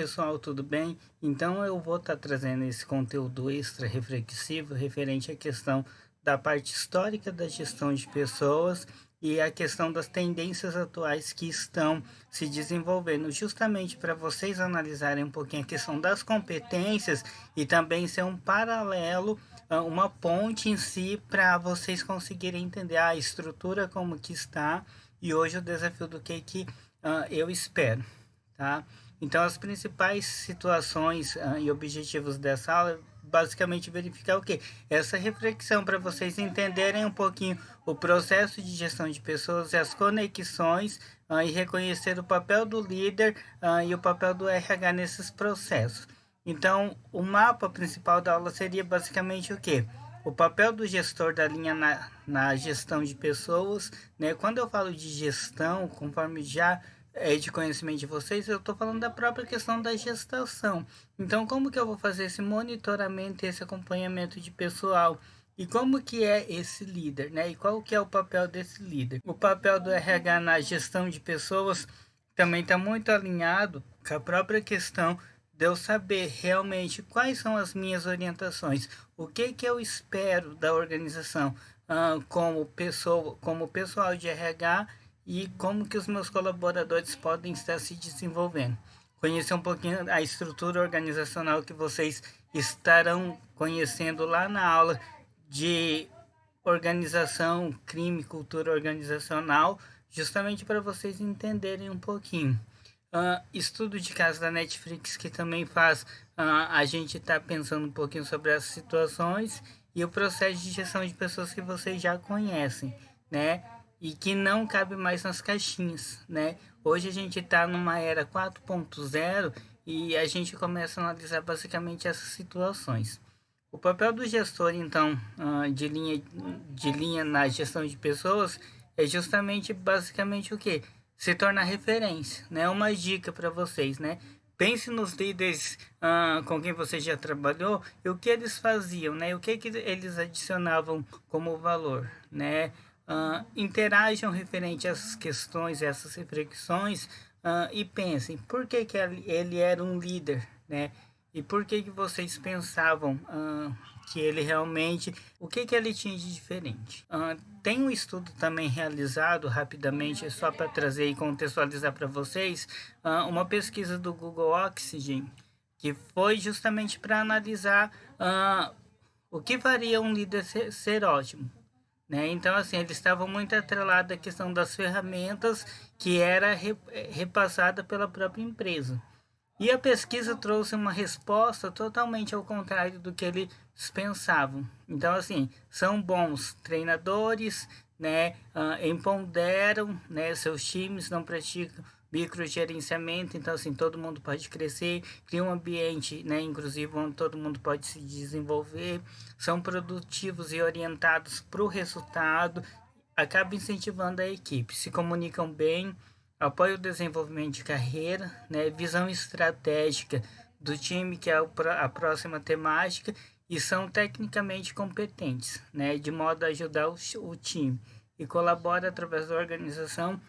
pessoal, tudo bem? Então eu vou estar trazendo esse conteúdo extra reflexivo referente à questão da parte histórica da gestão de pessoas e a questão das tendências atuais que estão se desenvolvendo, justamente para vocês analisarem um pouquinho a questão das competências e também ser um paralelo, uma ponte em si para vocês conseguirem entender a estrutura como que está e hoje o desafio do que eu espero, tá? Então, as principais situações e objetivos dessa aula é basicamente verificar o que? Essa reflexão para vocês entenderem um pouquinho o processo de gestão de pessoas e as conexões e reconhecer o papel do líder e o papel do RH nesses processos. Então, o mapa principal da aula seria basicamente o que? O papel do gestor da linha na gestão de pessoas, né? Quando eu falo de gestão, conforme já é de conhecimento de vocês, eu estou falando da própria questão da gestação. Então, como que eu vou fazer esse monitoramento, esse acompanhamento de pessoal? E como que é esse líder, né? E qual que é o papel desse líder? O papel do RH na gestão de pessoas também está muito alinhado com a própria questão de eu saber realmente quais são as minhas orientações, o que eu espero da organização, como pessoal de RH e como que os meus colaboradores podem estar se desenvolvendo. Conhecer um pouquinho a estrutura organizacional que vocês estarão conhecendo lá na aula de organização, crime, cultura organizacional, justamente para vocês entenderem um pouquinho. Estudo de caso da Netflix que também faz a gente estar pensando um pouquinho sobre as situações e o processo de gestão de pessoas que vocês já conhecem, né? E que não cabe mais nas caixinhas, né? Hoje a gente está numa era 4.0 e a gente começa a analisar basicamente essas situações. O papel do gestor, então, de linha na gestão de pessoas é justamente, basicamente, o que? Se tornar referência, né? Uma dica para vocês, né? Pense nos líderes com quem você já trabalhou e o que eles faziam, né? O que eles adicionavam como valor, né? Interajam referente a essas questões, essas reflexões e pensem, por que ele era um líder, né? E por que vocês pensavam que ele realmente... O que ele tinha de diferente? Tem um estudo também realizado rapidamente, só para trazer e contextualizar para vocês, uma pesquisa do Google Oxygen, que foi justamente para analisar o que faria um líder ser ótimo. Né? Então, assim, eles estavam muito atrelados à questão das ferramentas que era repassada pela própria empresa. E a pesquisa trouxe uma resposta totalmente ao contrário do que eles pensavam. Então, assim, são bons treinadores, né? Empoderam, né, seus times, não praticam microgerenciamento, então assim, todo mundo pode crescer, cria um ambiente, né, inclusive onde todo mundo pode se desenvolver, são produtivos e orientados para o resultado, acaba incentivando a equipe, se comunicam bem, apoia o desenvolvimento de carreira, né, visão estratégica do time, que é a próxima temática, e são tecnicamente competentes, né, de modo a ajudar o time, e colabora através da organização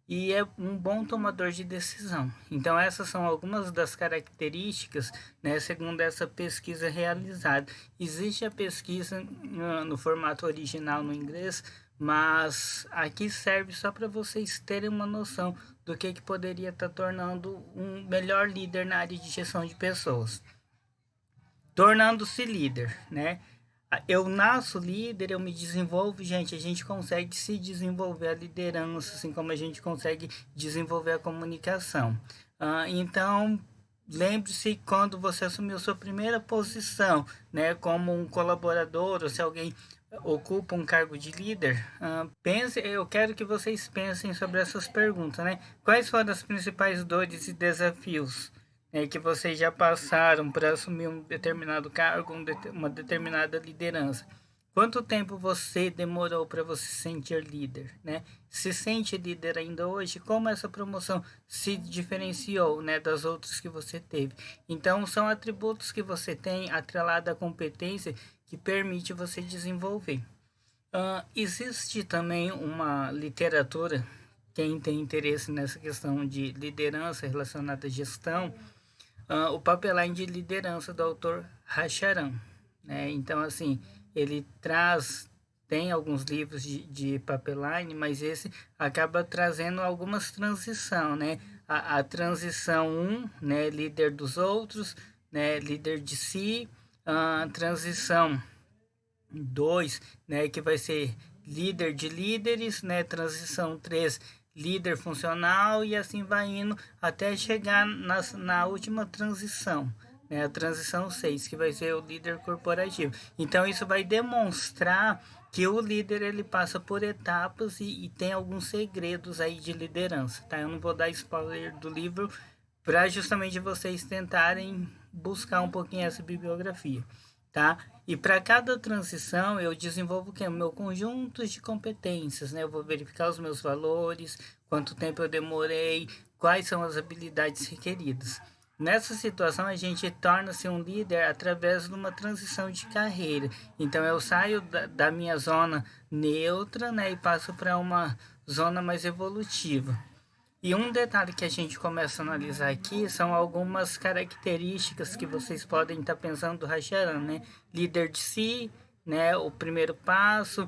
e é um bom tomador de decisão. Então essas são algumas das características, né, segundo essa pesquisa realizada. Existe a pesquisa no formato original no inglês, mas aqui serve só para vocês terem uma noção do que poderia estar tornando um melhor líder na área de gestão de pessoas. Tornando-se líder, né? Eu nasço líder, eu me desenvolvo, gente, a gente consegue se desenvolver a liderança, assim como a gente consegue desenvolver a comunicação. Então, lembre-se quando você assumiu sua primeira posição, né, como um colaborador, ou se alguém ocupa um cargo de líder, eu quero que vocês pensem sobre essas perguntas, né? Quais foram as principais dores e desafios que vocês já passaram para assumir um determinado cargo, uma determinada liderança? Quanto tempo você demorou para você se sentir líder, né? Se sente líder ainda hoje? Como essa promoção se diferenciou, né, das outras que você teve? Então, são atributos que você tem atrelado à competência que permite você desenvolver. Existe também uma literatura, quem tem interesse nessa questão de liderança relacionada à gestão, o pipeline de liderança do autor Rajaram, né? Então, assim, ele tem alguns livros de pipeline, mas esse acaba trazendo algumas transição, né? A transição um, né, líder dos outros, né, líder de si, a transição 2, né, que vai ser líder de líderes, né, transição 3, líder funcional, e assim vai indo até chegar na última transição, né, a transição 6, que vai ser o líder corporativo. Então isso vai demonstrar que o líder ele passa por etapas e tem alguns segredos aí de liderança, tá? Eu não vou dar spoiler do livro para justamente vocês tentarem buscar um pouquinho essa bibliografia, tá? E para cada transição eu desenvolvo o que? O meu conjunto de competências, né? Eu vou verificar os meus valores, quanto tempo eu demorei, quais são as habilidades requeridas. Nessa situação a gente torna-se um líder através de uma transição de carreira. Então eu saio da minha zona neutra, né, e passo para uma zona mais evolutiva. E um detalhe que a gente começa a analisar aqui são algumas características que vocês podem estar pensando do Rajaram, né? Líder de si, né? O primeiro passo,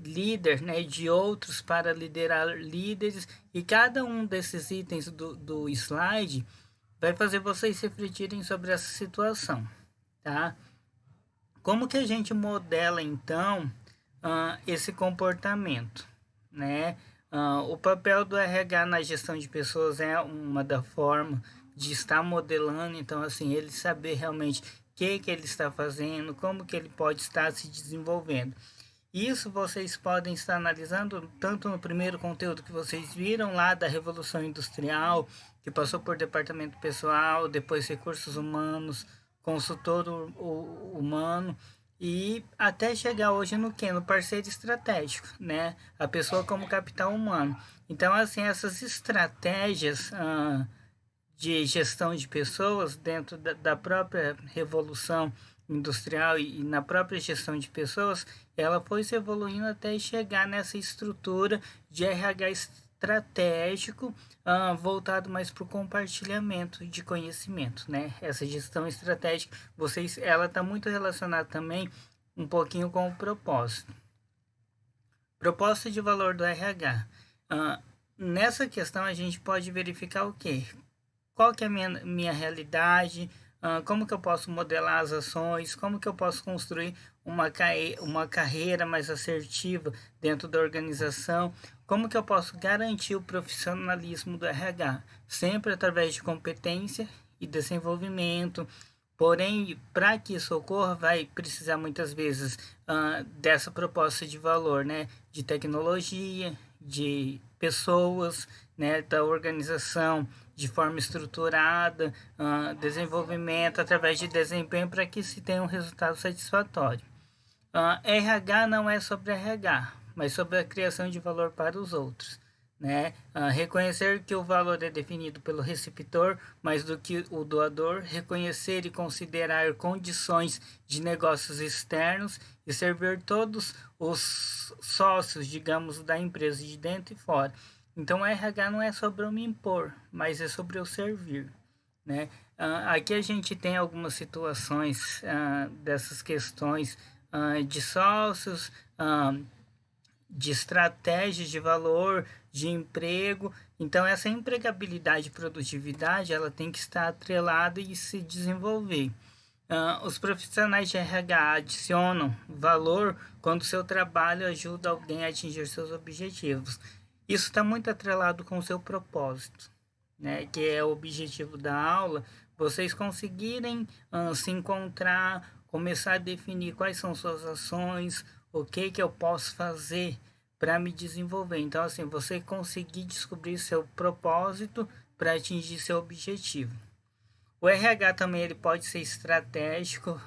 líder, né? De outros para liderar líderes. E cada um desses itens do slide vai fazer vocês refletirem sobre essa situação, tá? Como que a gente modela, então, esse comportamento, né? O papel do RH na gestão de pessoas é uma da forma de estar modelando, então, assim, ele saber realmente o que ele está fazendo, como que ele pode estar se desenvolvendo. Isso vocês podem estar analisando tanto no primeiro conteúdo que vocês viram lá da Revolução Industrial, que passou por departamento pessoal, depois recursos humanos, consultor humano e até chegar hoje no que? No parceiro estratégico, né? A pessoa como capital humano. Então, assim, essas estratégias de gestão de pessoas dentro da própria revolução industrial e na própria gestão de pessoas, ela foi se evoluindo até chegar nessa estrutura de RH estratégico, voltado mais para o compartilhamento de conhecimento, né? Essa gestão estratégica, ela está muito relacionada também um pouquinho com o propósito. Proposta de valor do RH. Nessa questão a gente pode verificar o quê? Qual que é a minha realidade, como que eu posso modelar as ações, como que eu posso construir uma carreira mais assertiva dentro da organização, como que eu posso garantir o profissionalismo do RH, sempre através de competência e desenvolvimento. Porém, para que isso ocorra, vai precisar muitas vezes dessa proposta de valor, né? De tecnologia, de pessoas, né? Da organização de forma estruturada, desenvolvimento através de desempenho para que se tenha um resultado satisfatório. RH não é sobre RH, mas sobre a criação de valor para os outros, né? Reconhecer que o valor é definido pelo receptor mais do que o doador, reconhecer e considerar condições de negócios externos e servir todos os sócios, digamos, da empresa de dentro e fora. Então, o RH não é sobre eu me impor, mas é sobre eu servir, né? Aqui a gente tem algumas situações dessas questões de sócios, de estratégias de valor, de emprego. Então, essa empregabilidade e produtividade, ela tem que estar atrelada e se desenvolver. Os profissionais de RH adicionam valor quando seu trabalho ajuda alguém a atingir seus objetivos. Isso está muito atrelado com o seu propósito, né? Que é o objetivo da aula, vocês conseguirem se encontrar, começar a definir quais são suas ações, o que eu posso fazer para me desenvolver. Então, assim, você conseguir descobrir seu propósito para atingir seu objetivo. O RH também ele pode ser estratégico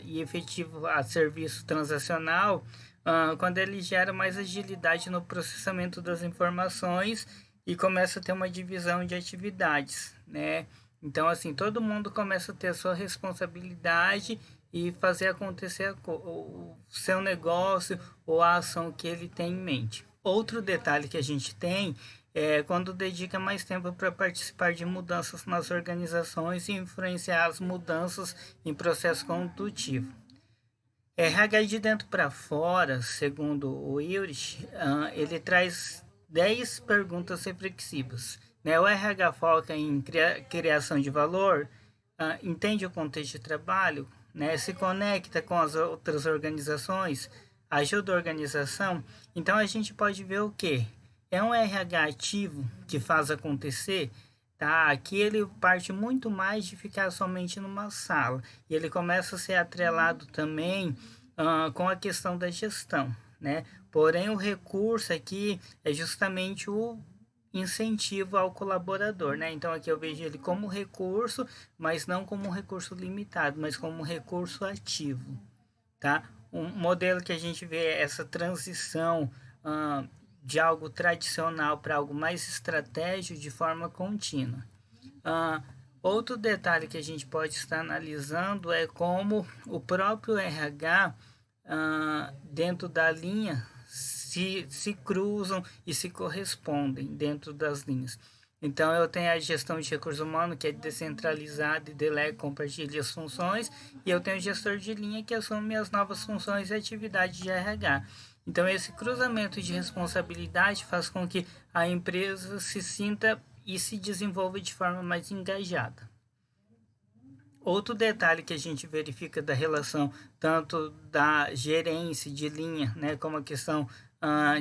e efetivo a serviço transacional quando ele gera mais agilidade no processamento das informações e começa a ter uma divisão de atividades, né? Então, assim, todo mundo começa a ter a sua responsabilidade e fazer acontecer o seu negócio ou a ação que ele tem em mente. Outro detalhe que a gente tem quando dedica mais tempo para participar de mudanças nas organizações e influenciar as mudanças em processo condutivo. RH de dentro para fora, segundo o Ulrich, ele traz 10 perguntas reflexivas. Né? O RH foca em criação de valor, entende o contexto de trabalho, né? Se conecta com as outras organizações, ajuda a organização. Então a gente pode ver o que? É um RH ativo que faz acontecer. Tá, aqui ele parte muito mais de ficar somente numa sala e ele começa a ser atrelado também com a questão da gestão, né? Porém, o recurso aqui é justamente o incentivo ao colaborador, né? Então aqui eu vejo ele como recurso, mas não como um recurso limitado, mas como um recurso ativo, tá? Um modelo que a gente vê essa transição de algo tradicional para algo mais estratégico de forma contínua. Outro detalhe que a gente pode estar analisando é como o próprio RH dentro da linha se cruzam e se correspondem dentro das linhas. Então eu tenho a gestão de recursos humanos que é descentralizada e delega e compartilha as funções, e eu tenho o gestor de linha que assume as novas funções e atividades de RH. Então esse cruzamento de responsabilidade faz com que a empresa se sinta e se desenvolva de forma mais engajada. Outro detalhe que a gente verifica da relação tanto da gerência de linha, né, como a questão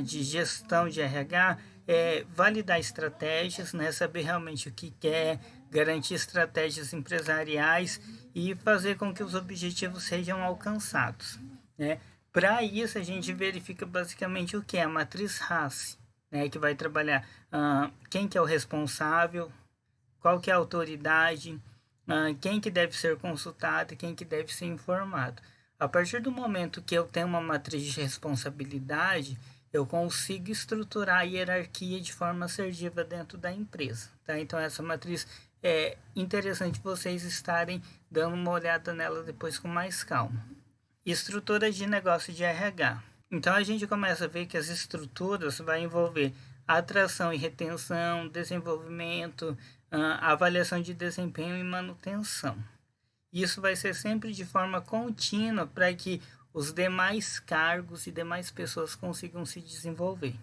de gestão de RH, é validar estratégias, né, saber realmente o que quer, garantir estratégias empresariais e fazer com que os objetivos sejam alcançados, né. Para isso a gente verifica basicamente o que é a matriz RACE, né, que vai trabalhar quem que é o responsável, qual que é a autoridade, quem que deve ser consultado e quem que deve ser informado. A partir do momento que eu tenho uma matriz de responsabilidade, eu consigo estruturar a hierarquia de forma assertiva dentro da empresa. Tá? Então essa matriz é interessante vocês estarem dando uma olhada nela depois com mais calma. Estrutura de negócio de RH. Então a gente começa a ver que as estruturas vai envolver atração e retenção, desenvolvimento, avaliação de desempenho e manutenção. Isso vai ser sempre de forma contínua para que os demais cargos e demais pessoas consigam se desenvolver.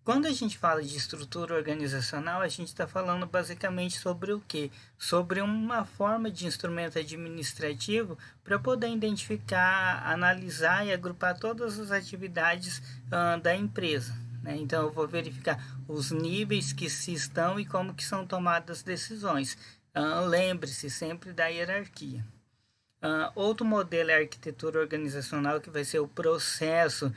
Quando a gente fala de estrutura organizacional, a gente está falando basicamente sobre o quê? Sobre uma forma de instrumento administrativo para poder identificar, analisar e agrupar todas as atividades da empresa. Né? Então, eu vou verificar os níveis que se estão e como que são tomadas decisões. Lembre-se sempre da hierarquia. Outro modelo é a arquitetura organizacional, que vai ser o processo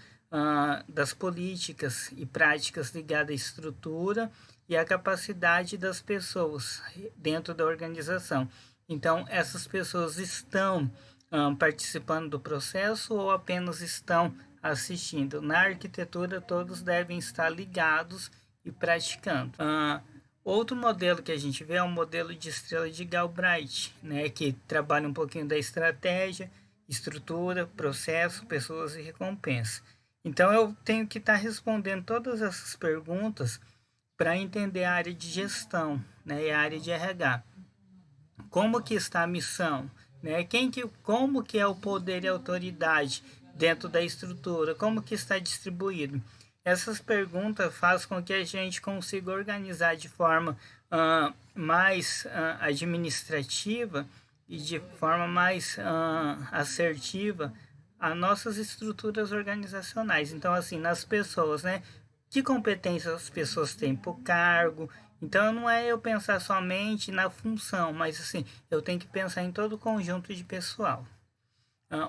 das políticas e práticas ligadas à estrutura e à capacidade das pessoas dentro da organização. Então, essas pessoas estão participando do processo ou apenas estão assistindo? Na arquitetura, todos devem estar ligados e praticando. Outro modelo que a gente vê é o modelo de estrela de Galbraith, né, que trabalha um pouquinho da estratégia, estrutura, processo, pessoas e recompensa. Então eu tenho que estar respondendo todas essas perguntas para entender a área de gestão, né, e a área de RH. Como que está a missão? Né? Como que é o poder e a autoridade dentro da estrutura? Como que está distribuído? Essas perguntas fazem com que a gente consiga organizar de forma mais administrativa e de forma mais assertiva as nossas estruturas organizacionais. Então, assim, nas pessoas, né? Que competências as pessoas têm por cargo. Então, não é eu pensar somente na função, mas assim, eu tenho que pensar em todo o conjunto de pessoal.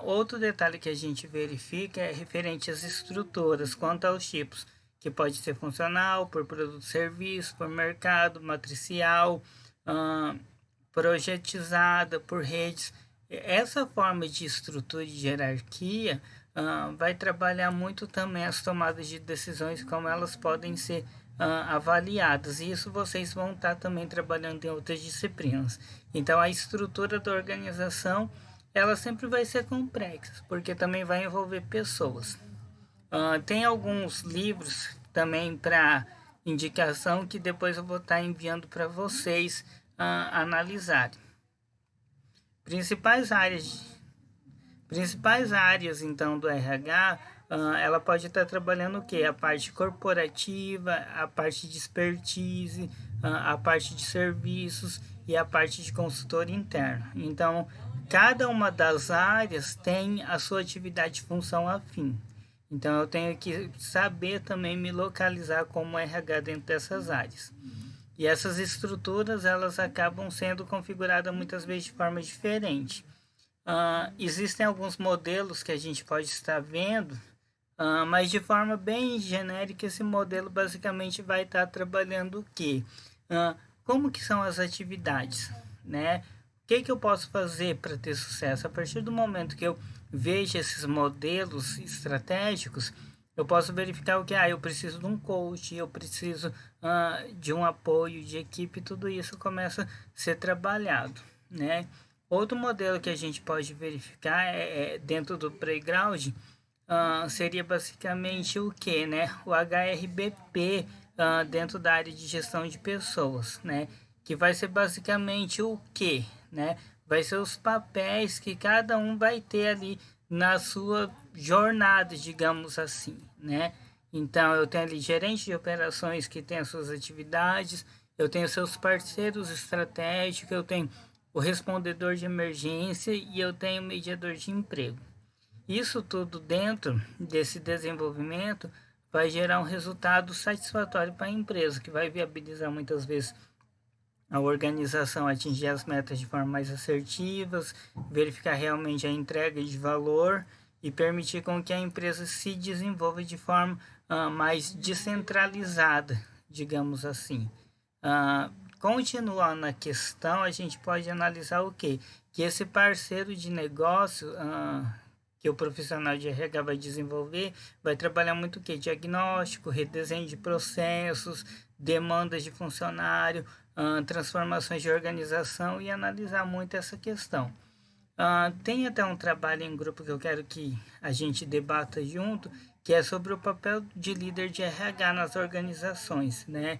Outro detalhe que a gente verifica é referente às estruturas, quanto aos tipos, que pode ser funcional, por produto e serviço, por mercado, matricial, projetizada, por redes. Essa forma de estrutura e de hierarquia vai trabalhar muito também as tomadas de decisões, como elas podem ser avaliadas. E isso vocês vão estar também trabalhando em outras disciplinas. Então, a estrutura da organização ela sempre vai ser complexa, porque também vai envolver pessoas. Tem alguns livros também para indicação que depois eu vou estar enviando para vocês analisarem. Principais áreas, então, do RH, ela pode estar trabalhando o quê? A parte corporativa, a parte de expertise, a parte de serviços e a parte de consultor interno. Então, cada uma das áreas tem a sua atividade e função afim. Então, eu tenho que saber também me localizar como RH dentro dessas áreas. E essas estruturas, elas acabam sendo configuradas muitas vezes de forma diferente. Existem alguns modelos que a gente pode estar vendo, mas de forma bem genérica, esse modelo basicamente vai estar trabalhando o quê? Como que são as atividades, né? O que eu posso fazer para ter sucesso? A partir do momento que eu vejo esses modelos estratégicos, eu posso verificar o que eu preciso de um coach, eu preciso de um apoio de equipe, tudo isso começa a ser trabalhado, né? Outro modelo que a gente pode verificar dentro do Playground seria basicamente o que, né? O HRBP dentro da área de gestão de pessoas, né? Que vai ser basicamente o que, né? Vai ser os papéis que cada um vai ter ali na sua jornada, digamos assim, né? Então, eu tenho ali gerente de operações que tem as suas atividades, eu tenho seus parceiros estratégicos, eu tenho o respondedor de emergência e eu tenho o mediador de emprego. Isso tudo dentro desse desenvolvimento vai gerar um resultado satisfatório para a empresa, que vai viabilizar muitas vezes a organização atingir as metas de forma mais assertivas, verificar realmente a entrega de valor e permitir com que a empresa se desenvolva de forma mais descentralizada, digamos assim. Continuando na questão, a gente pode analisar o quê? Que esse parceiro de negócio que o profissional de RH vai desenvolver, vai trabalhar muito o quê? Diagnóstico, redesenho de processos, demandas de funcionário, transformações de organização e analisar muito essa questão. Tem até um trabalho em grupo que eu quero que a gente debata junto, que é sobre o papel de líder de RH nas organizações, né?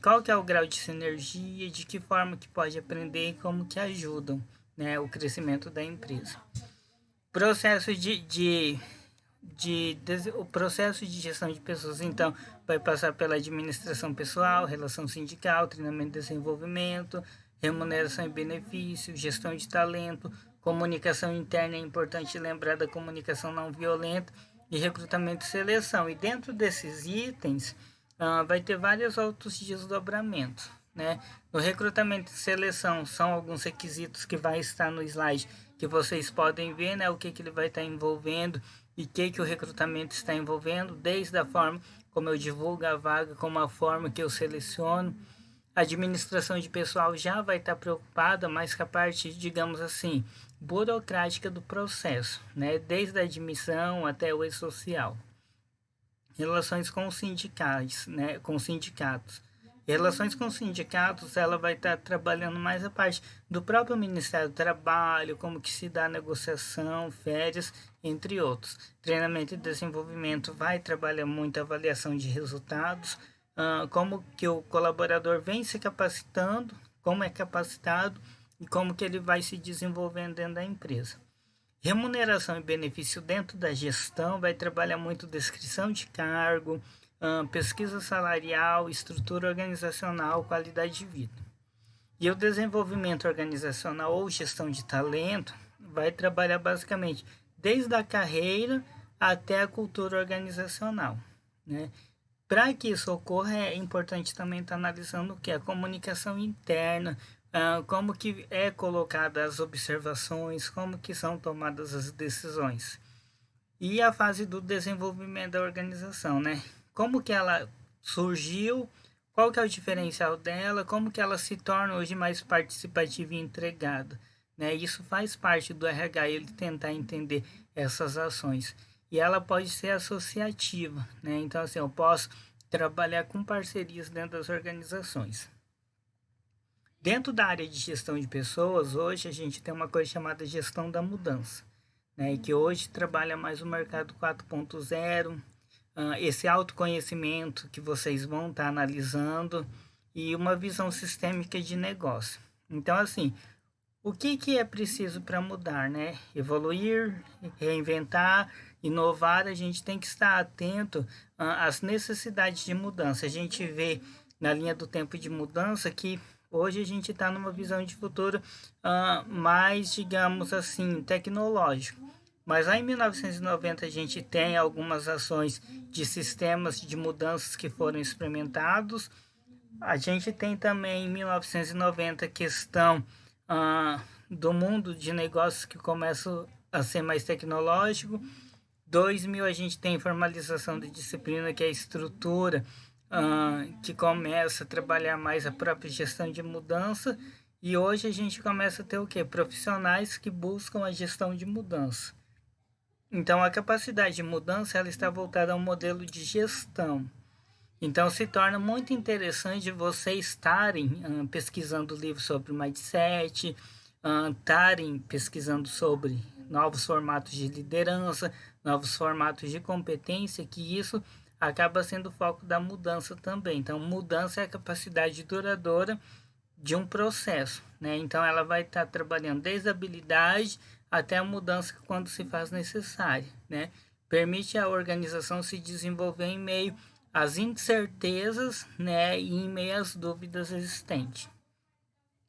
Qual que é o grau de sinergia, de que forma que pode aprender e como que ajudam, né, o crescimento da empresa. O processo de gestão de pessoas, então, vai passar pela administração pessoal, relação sindical, treinamento e desenvolvimento, remuneração e benefício, gestão de talento, comunicação interna, é importante lembrar da comunicação não violenta, e recrutamento e seleção. E dentro desses itens, vai ter vários outros desdobramentos, né? No recrutamento e seleção, são alguns requisitos que vai estar no slide, que vocês podem ver, né? O que ele vai estar envolvendo e que o recrutamento está envolvendo, desde a forma como eu divulgo a vaga, como a forma que eu seleciono. A administração de pessoal já vai estar preocupada mais com a parte, digamos assim, burocrática do processo, né? Desde a admissão até o e-social. Relações com sindicais, né? Com sindicatos. Relações com sindicatos, ela vai estar trabalhando mais a parte do próprio Ministério do Trabalho, como que se dá a negociação, férias, entre outros. Treinamento e desenvolvimento vai trabalhar muito a avaliação de resultados, como que o colaborador vem se capacitando, como é capacitado e como que ele vai se desenvolvendo dentro da empresa. Remuneração e benefício dentro da gestão vai trabalhar muito descrição de cargo, pesquisa salarial, estrutura organizacional, qualidade de vida. E o desenvolvimento organizacional ou gestão de talento vai trabalhar basicamente desde a carreira até a cultura organizacional, né? Para que isso ocorra, é importante também estar analisando o que é a comunicação interna, como que é colocada as observações, como que são tomadas as decisões. E a fase do desenvolvimento da organização, né? Como que ela surgiu, qual que é o diferencial dela, como que ela se torna hoje mais participativa e entregada, né? Isso faz parte do RH, ele tentar entender essas ações. E ela pode ser associativa, né? Então, assim, eu posso trabalhar com parcerias dentro das organizações. Dentro da área de gestão de pessoas, hoje a gente tem uma coisa chamada gestão da mudança, né? Que hoje trabalha mais o mercado 4.0, esse autoconhecimento que vocês vão estar analisando e uma visão sistêmica de negócio. Então, assim, o que é preciso para mudar, né? Evoluir, reinventar, inovar, a gente tem que estar atento às necessidades de mudança. A gente vê na linha do tempo de mudança que hoje a gente está numa visão de futuro mais, digamos assim, tecnológico. Mas lá em 1990 a gente tem algumas ações de sistemas de mudanças que foram experimentados. A gente tem também em 1990 a questão do mundo de negócios que começa a ser mais tecnológico. 2000 a gente tem formalização de disciplina, que é a estrutura que começa a trabalhar mais a própria gestão de mudança. E hoje a gente começa a ter o quê? Profissionais que buscam a gestão de mudança. Então, a capacidade de mudança ela está voltada a um modelo de gestão. Então, se torna muito interessante vocês estarem pesquisando livros sobre mindset, estarem pesquisando sobre novos formatos de liderança, novos formatos de competência, que isso acaba sendo o foco da mudança também. Então, mudança é a capacidade duradoura de um processo, né? Então, ela vai estar trabalhando desde a habilidade até a mudança quando se faz necessária, né? Permite a organização se desenvolver em meio às incertezas, né? E em meio às dúvidas existentes.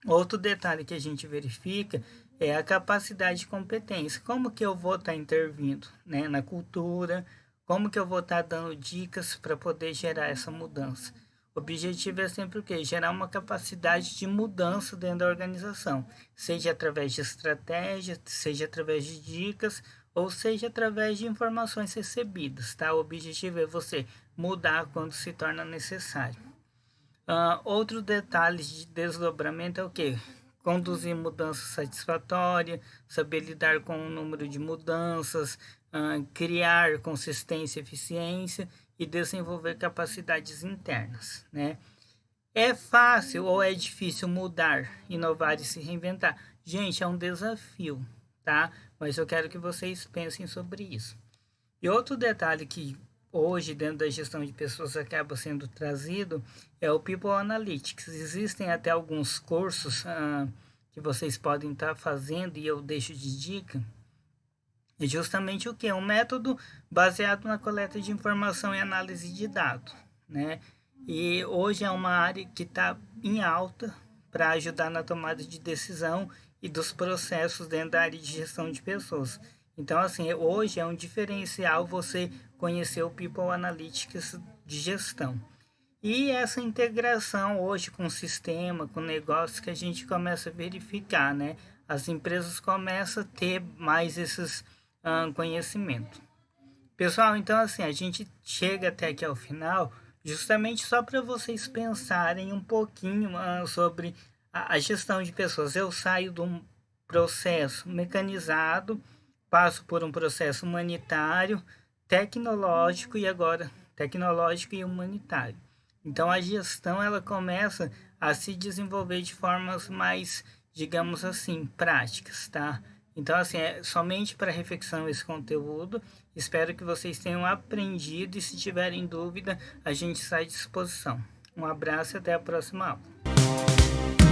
Outro detalhe que a gente verifica é a capacidade de competência. Como que eu vou estar intervindo, né, na cultura? Como que eu vou estar dando dicas para poder gerar essa mudança? O objetivo é sempre o quê? Gerar uma capacidade de mudança dentro da organização, seja através de estratégias, seja através de dicas, ou seja através de informações recebidas, tá? O objetivo é você mudar quando se torna necessário. Outro detalhe de desdobramento é o quê? Conduzir mudanças satisfatórias, saber lidar com o número de mudanças, criar consistência e eficiência e desenvolver capacidades internas, né? É fácil ou é difícil mudar, inovar e se reinventar? Gente, é um desafio, tá? Mas eu quero que vocês pensem sobre isso. E outro detalhe que hoje dentro da gestão de pessoas acaba sendo trazido é o People Analytics. Existem até alguns cursos que vocês podem estar fazendo e eu deixo de dica. É justamente o que? Um método baseado na coleta de informação e análise de dados, né? E hoje é uma área que está em alta para ajudar na tomada de decisão e dos processos dentro da área de gestão de pessoas. Então, assim, hoje é um diferencial você conhecer o People Analytics de gestão. E essa integração hoje com o sistema, com o negócio que a gente começa a verificar, né? As empresas começam a ter mais esses conhecimentos. Pessoal, então assim, a gente chega até aqui ao final, justamente só para vocês pensarem um pouquinho sobre a gestão de pessoas. Eu saio de um processo mecanizado, passo por um processo humanitário, tecnológico e agora tecnológico e humanitário. Então a gestão ela começa a se desenvolver de formas mais, digamos assim, práticas, tá? Então assim, é somente para reflexão esse conteúdo. Espero que vocês tenham aprendido e se tiverem dúvida, a gente está à disposição. Um abraço e até a próxima aula.